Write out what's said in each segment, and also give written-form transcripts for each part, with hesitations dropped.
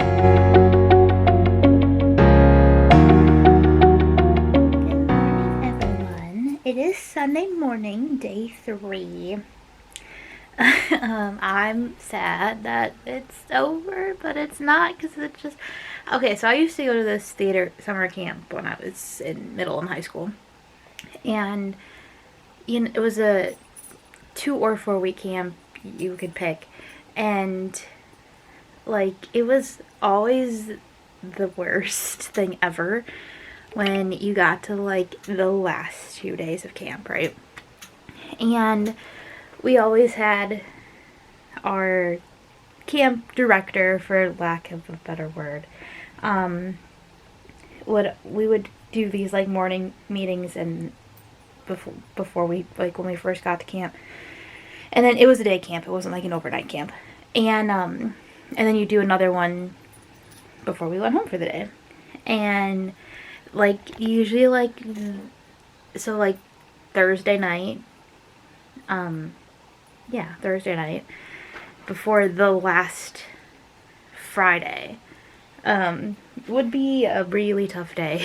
Everyone. It is Sunday morning, day 3. I'm sad that it's over, but it's not because it's just. Okay, so I used to go to this theater summer camp when I was in middle and high school. And it was a 2 or 4 week camp you could pick. And, like, it was always the worst thing ever when you got to, like, the last 2 days of camp, right? And we always had our camp director, for lack of a better word, we would do these like morning meetings and before we, like, when we first got to camp, and then it was a day camp. It wasn't like an overnight camp, and then you do another one before we went home for the day, and like usually like so like Thursday night, Thursday night before the last Friday would be a really tough day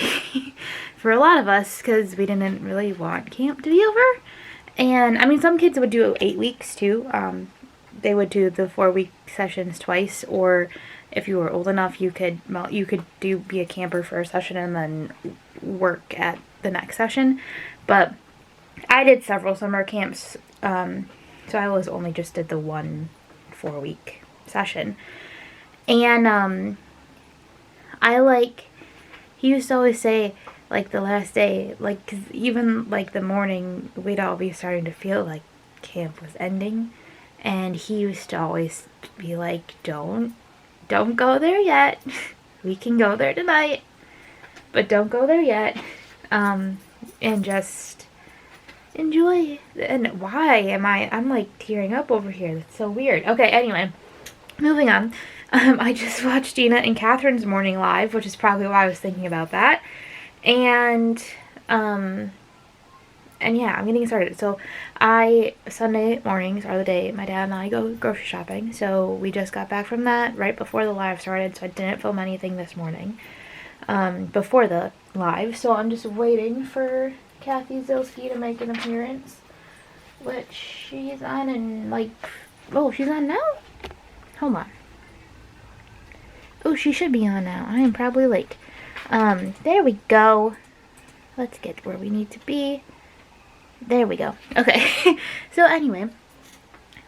for a lot of us because we didn't really want camp to be over. And I mean, some kids would do 8 weeks too. They would do the 4 week sessions twice, or if you were old enough, you could be a camper for a session and then work at the next session. But I did several summer camps, so I was only just did the one 4 week session. And he used to always say, like, the last day, like, 'cause even, like, the morning, we'd all be starting to feel like camp was ending. And he used to always be like, don't go there yet. We can go there tonight, but don't go there yet. And just enjoy. And why am I'm like tearing up over here. That's so weird. Okay, anyway, moving on. I just watched Gina and Catherine's morning live, which is probably why I was thinking about that. And yeah, I'm getting started. So Sunday mornings are the day my dad and I go grocery shopping. So we just got back from that right before the live started, so I didn't film anything this morning before the live. So I'm just waiting for Kathy Zilski to make an appearance, which she's on in like, oh, she's on now? Hold on. Oh, she should be on now. I am probably late. There we go. Let's get where we need to be. There we go. Okay. So anyway,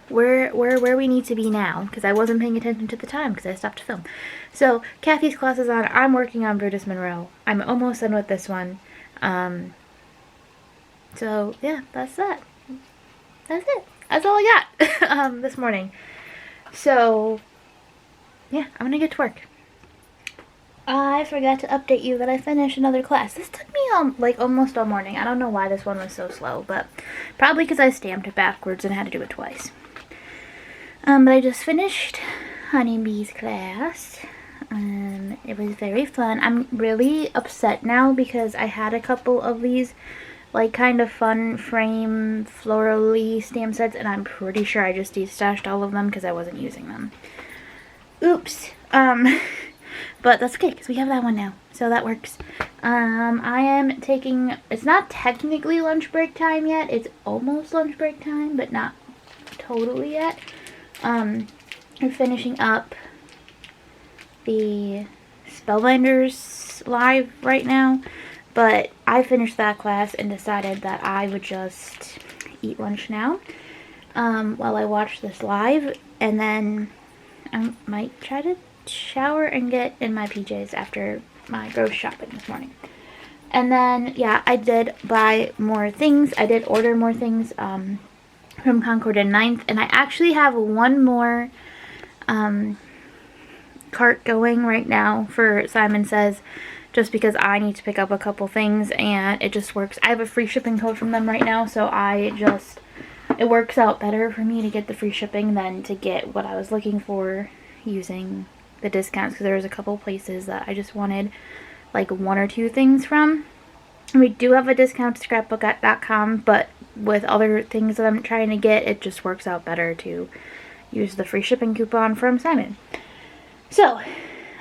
we're where we need to be now, because I wasn't paying attention to the time because I stopped to film. So Kathy's class is on. I'm working on Brutus Monroe. I'm almost done with this one. So yeah, that's that. That's it. That's all I got this morning. So yeah, I'm gonna get to work. I forgot to update you that I finished another class. This took me like almost all morning. I don't know why this one was so slow, but probably because I stamped it backwards and had to do it twice. But I just finished Honeybee's class. It was very fun. I'm really upset now because I had a couple of these like kind of fun frame florally stamp sets, and I'm pretty sure I just destashed all of them because I wasn't using them. Oops. But that's okay because we have that one now, so that works. I am taking, it's not technically lunch break time yet. It's almost lunch break time, but not totally yet. I'm finishing up the Spellbinders live right now, but I finished that class and decided that I would just eat lunch now while I watch this live, and then I might try to shower and get in my PJs after my grocery shopping this morning. And then, yeah, I did buy more things. I did order more things from Concord and 9th, and I actually have one more cart going right now for Simon Says, just because I need to pick up a couple things, and it just works. I have a free shipping code from them right now, so it works out better for me to get the free shipping than to get what I was looking for using the discounts, because there was a couple places that I just wanted like 1 or 2 things from. We do have a discount to scrapbook.com, but with other things that I'm trying to get, it just works out better to use the free shipping coupon from Simon. So,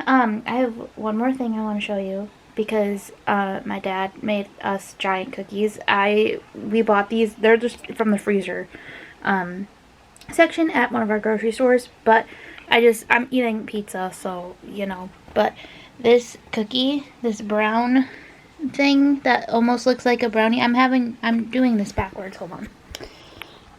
I have one more thing I want to show you because my dad made us giant cookies. We bought these. They're just from the freezer section at one of our grocery stores, but I'm eating pizza, so you know. But this cookie, this brown thing that almost looks like a brownie. I'm doing this backwards. Hold on.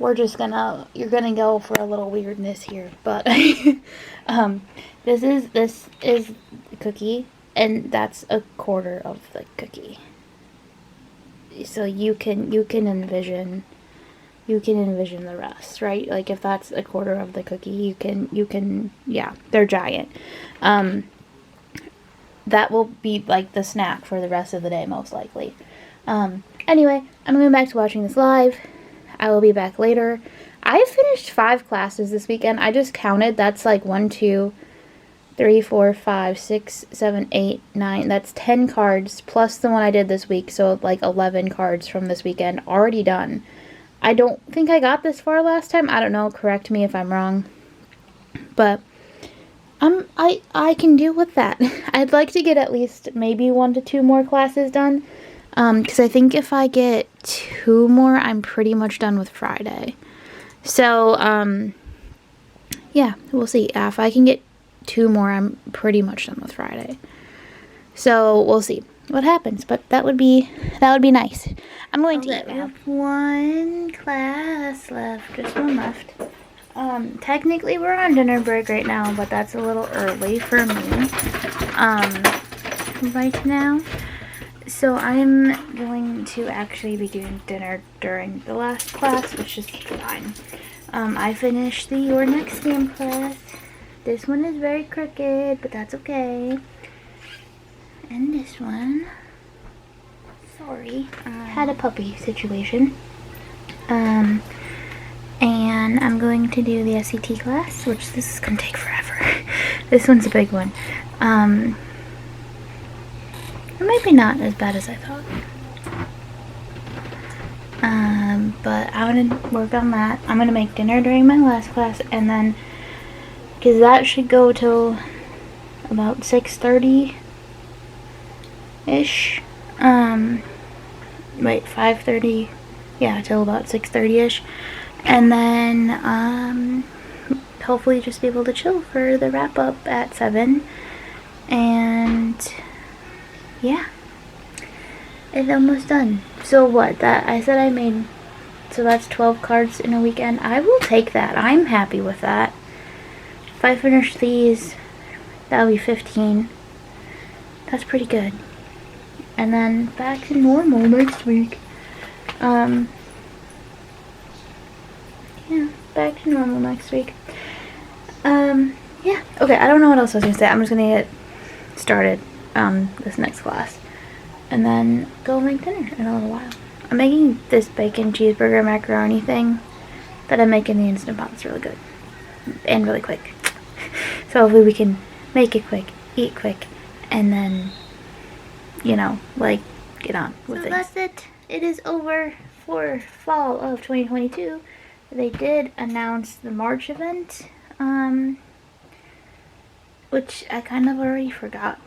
You're gonna go for a little weirdness here, but this is the cookie, and that's a quarter of the cookie. So you can envision the rest, right? Like if that's a quarter of the cookie, yeah, they're giant. That will be like the snack for the rest of the day, most likely. Anyway, I'm going back to watching this live. I will be back later. I finished 5 classes this weekend. I just counted. That's like 1, 2, 3, 4, 5, 6, 7, 8, 9. That's 10 cards plus the one I did this week. So like 11 cards from this weekend already done. I don't think I got this far last time. I don't know. Correct me if I'm wrong. But I can deal with that. I'd like to get at least maybe 1 to 2 more classes done. Because I think if I get 2 more, I'm pretty much done with Friday. So, yeah, we'll see. If I can get 2 more, I'm pretty much done with Friday. So, we'll see what happens. But that would be nice. I'm going to eat now. We have 1 class left. Just 1 left. Technically we're on dinner break right now, but that's a little early for me. Right now. So I'm going to actually be doing dinner during the last class, which is fine. I finished the Your Next Stamp class. This one is very crooked, but that's okay. And this one, sorry, had a puppy situation. And I'm going to do the SAT class, which this is going to take forever. This one's a big one. Maybe not as bad as I thought. But I'm going to work on that. I'm going to make dinner during my last class, and then, because that should go till about 6:30-ish. Wait, 5:30. Yeah, till about 6:30-ish. And then, hopefully just be able to chill for the wrap up at 7. And, yeah. It's almost done. So what? I said I made, so that's 12 cards in a weekend. I will take that. I'm happy with that. If I finish these, that'll be 15. That's pretty good. And then back to normal next week. Yeah, back to normal next week. Yeah. Okay, I don't know what else I was going to say. I'm just going to get started on this next class. And then go make dinner in a little while. I'm making this bacon cheeseburger macaroni thing that I make in the Instant Pot. It's really good. And really quick. So hopefully we can make it quick, eat quick, and then, you know, like, get on with things. So that's it. It is over for fall of 2022. They did announce the March event, which I kind of already forgot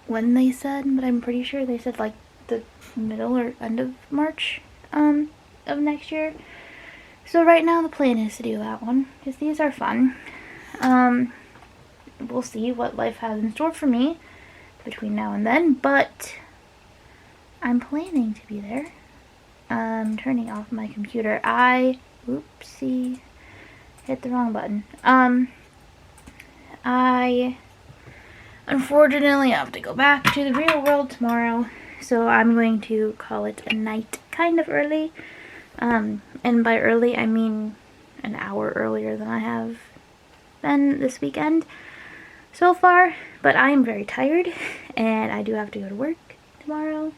when they said, but I'm pretty sure they said like the middle or end of March of next year. So right now the plan is to do that one, because these are fun. We'll see what life has in store for me between now and then, but I'm planning to be there. Turning off my computer. Oopsie, hit the wrong button. I unfortunately have to go back to the real world tomorrow, so I'm going to call it a night kind of early. And by early, I mean an hour earlier than I have been this weekend so far. But I am very tired, and I do have to go to work tomorrow.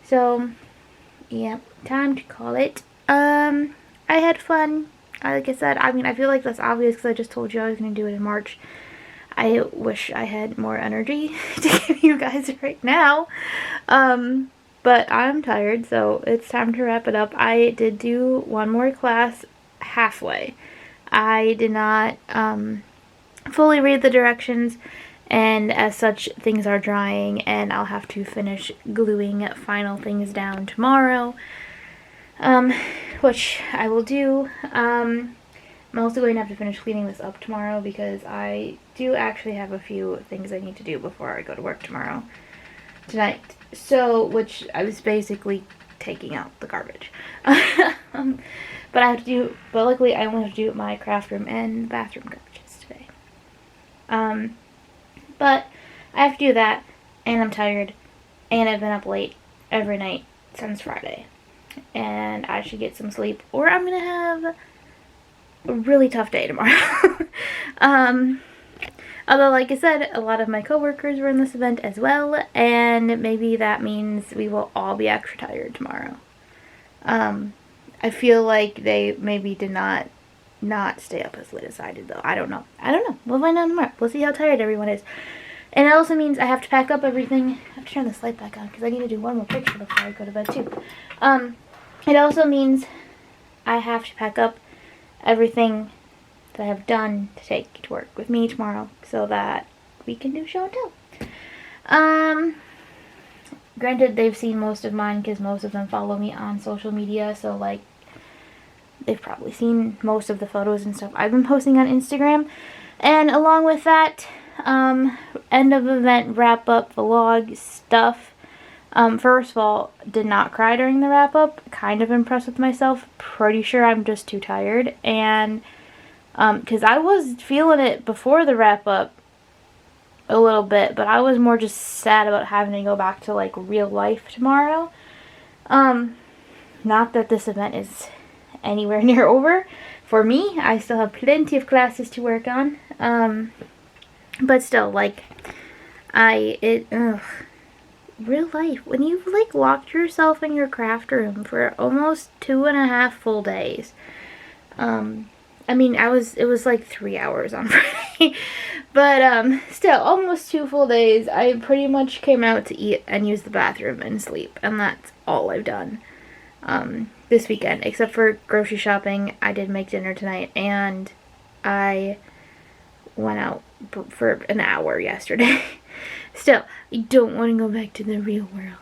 So, yeah, time to call it. I had fun. Like I said, I mean, I feel like that's obvious because I just told you I was going to do it in March. I wish I had more energy to give you guys right now. But I'm tired, so it's time to wrap it up. I did do one more class halfway. I did not fully read the directions, and as such, things are drying, and I'll have to finish gluing final things down tomorrow, which I will do. I'm also going to have to finish cleaning this up tomorrow because I do actually have a few things I need to do before I go to work tonight. So, which I was basically taking out the garbage. But I have to do, but luckily I only have to do my craft room and bathroom garbages today. But I have to do that, and I'm tired, and I've been up late every night since Friday. And I should get some sleep, or I'm gonna have a really tough day tomorrow. Although, like I said, a lot of my coworkers were in this event as well, and maybe that means we will all be extra tired tomorrow. I feel like they maybe did not stay up as late as I did, though. I don't know. We'll find out tomorrow. We'll see how tired everyone is. And it also means I have to pack up everything. I have to turn this light back on because I need to do one more picture before I go to bed, too. It also means I have to pack up everything that I have done to take to work with me tomorrow so that we can do show and tell. Granted, they've seen most of mine because most of them follow me on social media, so, like, they've probably seen most of the photos and stuff I've been posting on Instagram. And along with that, end of event wrap up vlog stuff. First of all, did not cry during the wrap up. Kind of impressed with myself. Pretty sure I'm just too tired. And, because I was feeling it before the wrap up a little bit, but I was more just sad about having to go back to, like, real life tomorrow. Not that this event is anywhere near over. For me, I still have plenty of classes to work on. But still, like, real life, when you've, like, locked yourself in your craft room for almost 2.5 full days. I mean, it was like 3 hours on Friday. But, still, almost 2 full days. I pretty much came out to eat and use the bathroom and sleep. And that's all I've done, this weekend. Except for grocery shopping. I did make dinner tonight. And I went out for an hour yesterday. Still, you don't want to go back to the real world.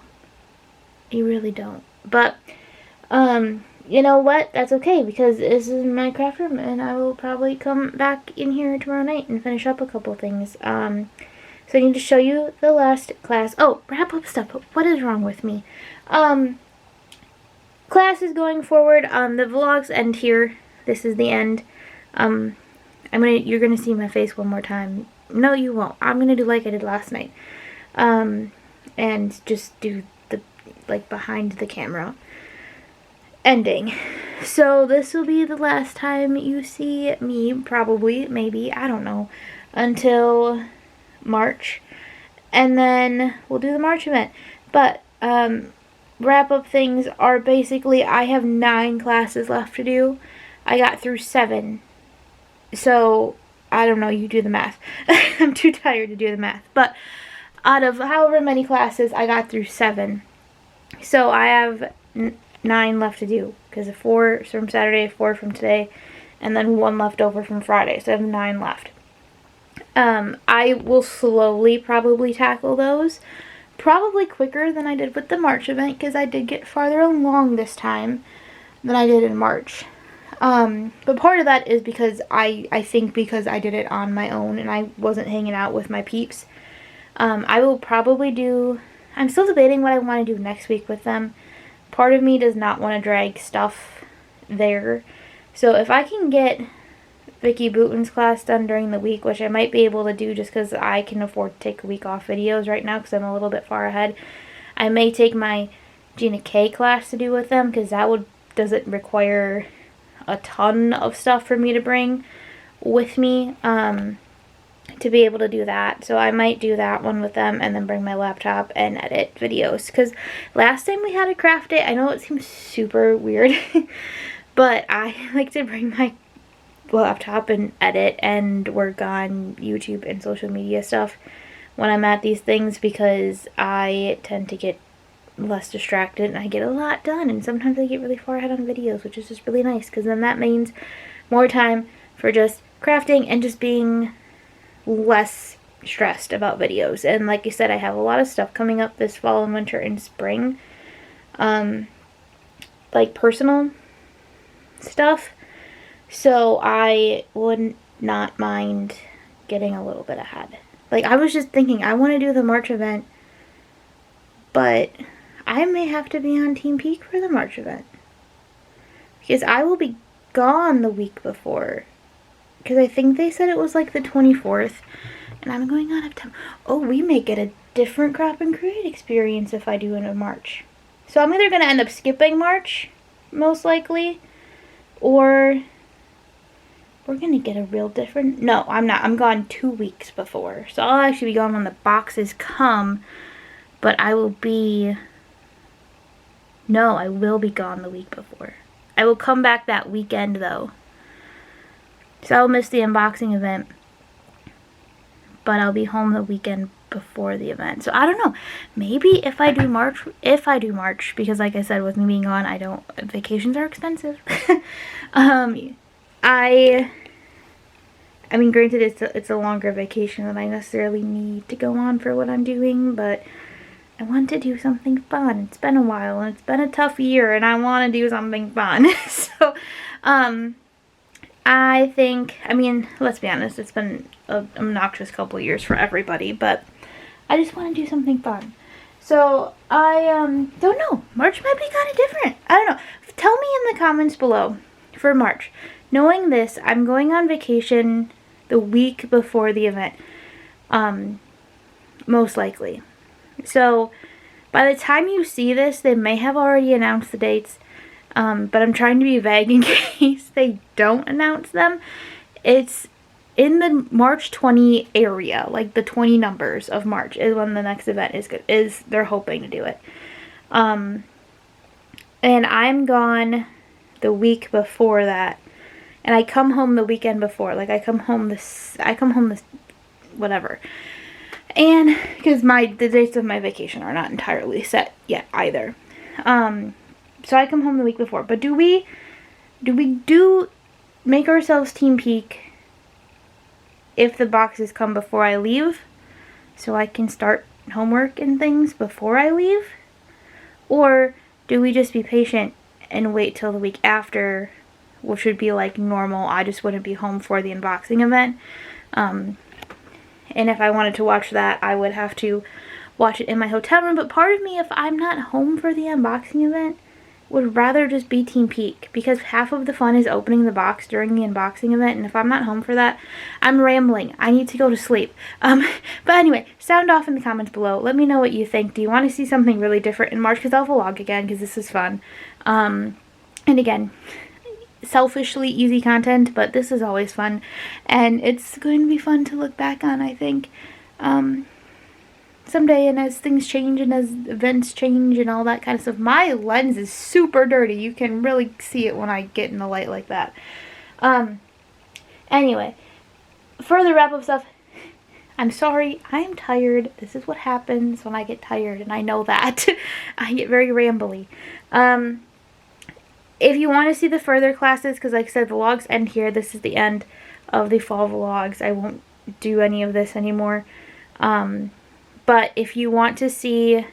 You really don't. But, you know what? That's okay, because this is my craft room, and I will probably come back in here tomorrow night and finish up a couple things. So I need to show you the last class. Oh, wrap up stuff. What is wrong with me? Class is going forward. The vlogs end here. This is the end. You're gonna see my face one more time. No, you won't. I'm gonna do like I did last night. And just do the, like, behind the camera ending. So this will be the last time you see me, probably, maybe, I don't know, until March. And then we'll do the March event. But, wrap up things are basically, I have 9 classes left to do. I got through 7. So, I don't know, you do the math. I'm too tired to do the math. But, out of however many classes, I got through 7. So, I have 9 left to do. Because 4 from Saturday, 4 from today, and then 1 left over from Friday. So, I have 9 left. I will slowly probably tackle those. Probably quicker than I did with the March event, because I did get farther along this time than I did in March. But part of that is because I think because I did it on my own and I wasn't hanging out with my peeps. I will probably do, I'm still debating what I want to do next week with them. Part of me does not want to drag stuff there. So if I can get Vicky Booten's class done during the week, which I might be able to do just because I can afford to take a week off videos right now because I'm a little bit far ahead. I may take my Gina K class to do with them because that doesn't require a ton of stuff for me to bring with me to be able to do that. So I might do that one with them and then bring my laptop and edit videos. Because last time we had a craft day, I know it seems super weird, but I like to bring my laptop and edit and work on YouTube and social media stuff when I'm at these things because I tend to get less distracted and I get a lot done, and sometimes I get really far ahead on videos, which is just really nice because then that means more time for just crafting and just being less stressed about videos. And like I said, I have a lot of stuff coming up this fall and winter and spring. Like personal stuff. So I would not mind getting a little bit ahead. Like, I was just thinking, I want to do the March event, but I may have to be on Team Peak for the March event. Because I will be gone the week before. Because I think they said it was like the 24th. And I'm going out of town. Oh, we may get a different Crop and Create experience if I do it in March. So I'm either going to end up skipping March, most likely, or we're going to get a real different... No, I'm not. I'm gone 2 weeks before. So I'll actually be gone when the boxes come, but I will be... No, I will be gone the week before. I will come back that weekend, though. So I'll miss the unboxing event, but I'll be home the weekend before the event. So I don't know. Maybe if I do March, because like I said, with me being gone, vacations are expensive. I mean, granted, it's a longer vacation than I necessarily need to go on for what I'm doing, but I want to do something fun. It's been a while, and it's been a tough year, and I want to do something fun. So, I think, I mean, let's be honest, it's been an obnoxious couple of years for everybody, but I just want to do something fun. So, I don't know. March might be kind of different. I don't know. Tell me in the comments below for March. Knowing this, I'm going on vacation the week before the event, most likely. So, by the time you see this, they may have already announced the dates, but I'm trying to be vague in case they don't announce them. It's in the March 20 area, like the 20 numbers of March is when the next event they're hoping to do it. And I'm gone the week before that. And I come home the weekend before. Like, I come home this, whatever. And, because the dates of my vacation are not entirely set yet either. So I come home the week before. But do we make ourselves Team Peak if the boxes come before I leave? So I can start homework and things before I leave? Or do we just be patient and wait till the week after, which would be like normal? I just wouldn't be home for the unboxing event. And if I wanted to watch that, I would have to watch it in my hotel room. But part of me, if I'm not home for the unboxing event, would rather just be Team Peak, because half of the fun is opening the box during the unboxing event, and if I'm not home for that, I'm rambling. I need to go to sleep. But anyway, sound off in the comments below. Let me know what you think. Do you want to see something really different in March? Because I'll vlog again, because this is fun. And again, selfishly easy content, but this is always fun, and it's going to be fun to look back on, I think, someday. And as things change and as events change and all that kind of stuff. My lens is super dirty. You can really see it when I get in the light like that. Anyway, further wrap-up stuff. I'm sorry, I am tired. This is what happens when I get tired, and I know that. I get very rambly. If you want to see the further classes, because like I said, vlogs end here. This is the end of the fall vlogs. I won't do any of this anymore. But if you want to see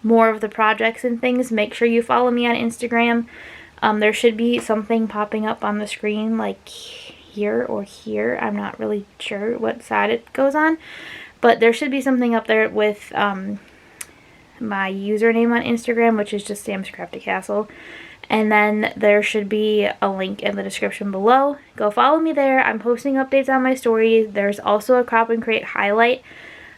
more of the projects and things, make sure you follow me on Instagram. There should be something popping up on the screen, like here or here. I'm not really sure what side it goes on. But there should be something up there with my username on Instagram, which is just Sam's Crafty Castle. And then there should be a link in the description below. Go follow me there. I'm posting updates on my stories. There's also a Crop and Create highlight.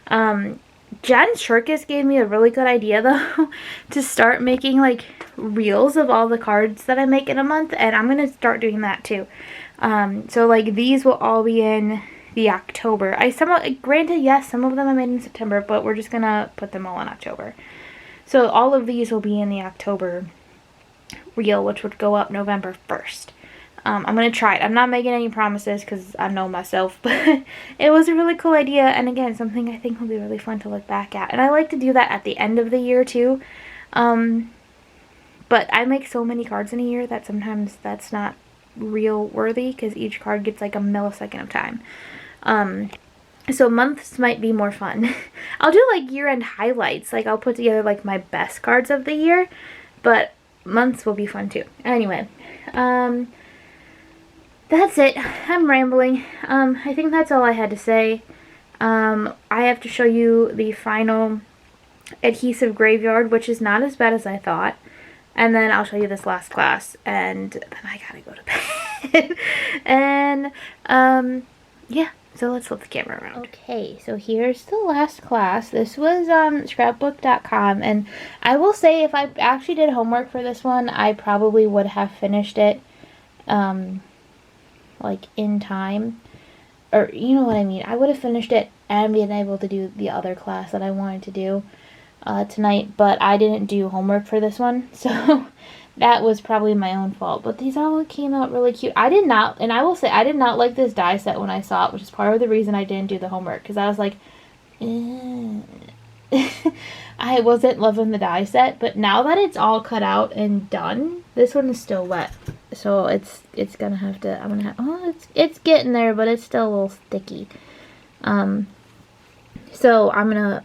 Jen Shirkus gave me a really good idea, though, to start making, like, reels of all the cards that I make in a month. And I'm going to start doing that, too. So, like, these will all be in the October. Granted, yes, some of them I made in September, but we're just going to put them all in October. So, all of these will be in the October reel, which would go up November 1st. I'm going to try it. I'm not making any promises because I know myself, but it was a really cool idea, and again, something I think will be really fun to look back at. And I like to do that at the end of the year too. But I make so many cards in a year that sometimes that's not reel worthy because each card gets like a millisecond of time. So months might be more fun. I'll do like year-end highlights. Like I'll put together like my best cards of the year, but months will be fun too. Anyway, that's it. I'm rambling. I think that's all I had to say. I have to show you the final adhesive graveyard, which is not as bad as I thought. And then I'll show you this last class, and then I gotta go to bed. And, yeah, so let's flip the camera around. Okay, so here's the last class. This was, scrapbook.com, and I will say if I actually did homework for this one, I probably would have finished it, like, in time. Or, you know what I mean. I would have finished it and been able to do the other class that I wanted to do tonight, but I didn't do homework for this one, so that was probably my own fault. But these all came out really cute. I did not, and I will say, I did not like this die set when I saw it, which is part of the reason I didn't do the homework, because I was like, I wasn't loving the die set, but now that it's all cut out and done, this one is still wet, so it's gonna have to, I'm gonna have, oh, it's getting there, but it's still a little sticky. So I'm gonna,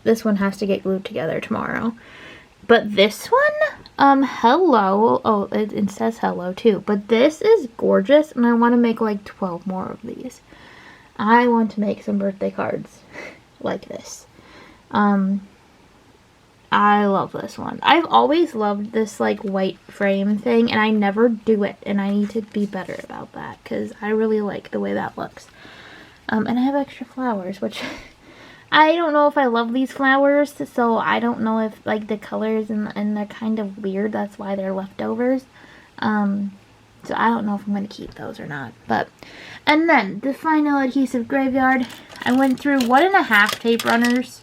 this one has to get glued together tomorrow. But this one, hello, oh, it says hello too, but this is gorgeous, and I want to make like 12 more of these. I want to make some birthday cards like this. I love this one. I've always loved this like white frame thing, and I never do it, and I need to be better about that, because I really like the way that looks. And I have extra flowers, which I don't know if I love these flowers, so I don't know if like the colors and they're kind of weird, that's why they're leftovers. So I don't know if I'm going to keep those or not. But, and then the final adhesive graveyard, I went through 1.5 tape runners.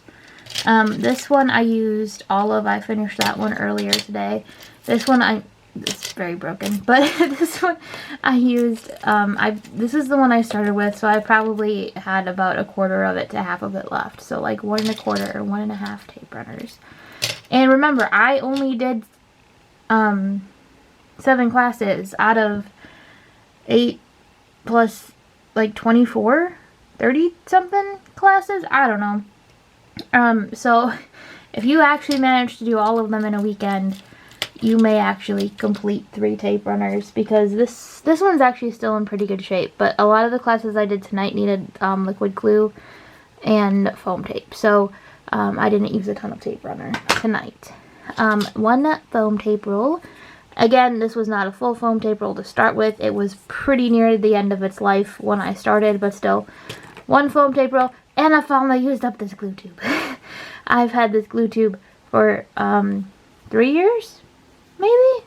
This one I used all of, I finished that one earlier today. This one it's very broken, but this one I used, this is the one I started with, so I probably had about 1/4 of it to half of it left. So like 1 1/4 or 1.5 tape runners. And remember, I only did 7 classes out of 8 plus like 24, 30 something classes. I don't know. So if you actually manage to do all of them in a weekend, you may actually complete 3 tape runners, because this one's actually still in pretty good shape. But a lot of the classes I did tonight needed liquid glue and foam tape, so I didn't use a ton of tape runner tonight. 1 foam tape roll. Again, this was not a full foam tape roll to start with. It was pretty near the end of its life when I started, but still, 1 foam tape roll. And I finally used up this glue tube. I've had this glue tube for 3 years, maybe.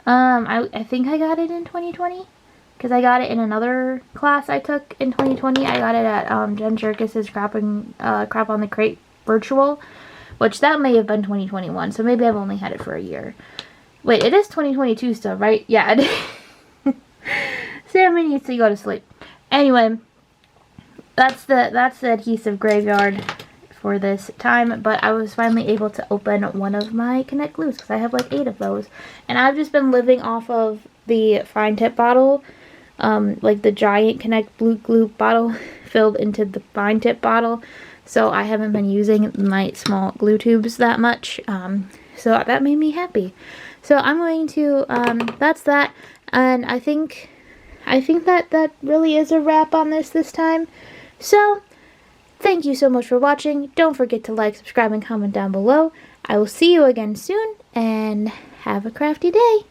I think I got it in 2020, because I got it in another class I took in 2020. I got it at Jen Jerkis's Crap on the Crate virtual, which that may have been 2021. So maybe I've only had it for a year. Wait, it is 2022 still, right? Yeah. Sammy needs to go to sleep. Anyway, that's the adhesive graveyard for this time, but I was finally able to open one of my Connect glues, because I have like 8 of those, and I've just been living off of the fine tip bottle, like the giant Connect glue bottle filled into the fine tip bottle, so I haven't been using my small glue tubes that much, so that made me happy. So I'm going to, that's that, and I think that really is a wrap on this time. So, thank you so much for watching. Don't forget to like, subscribe, and comment down below. I will see you again soon, and have a crafty day.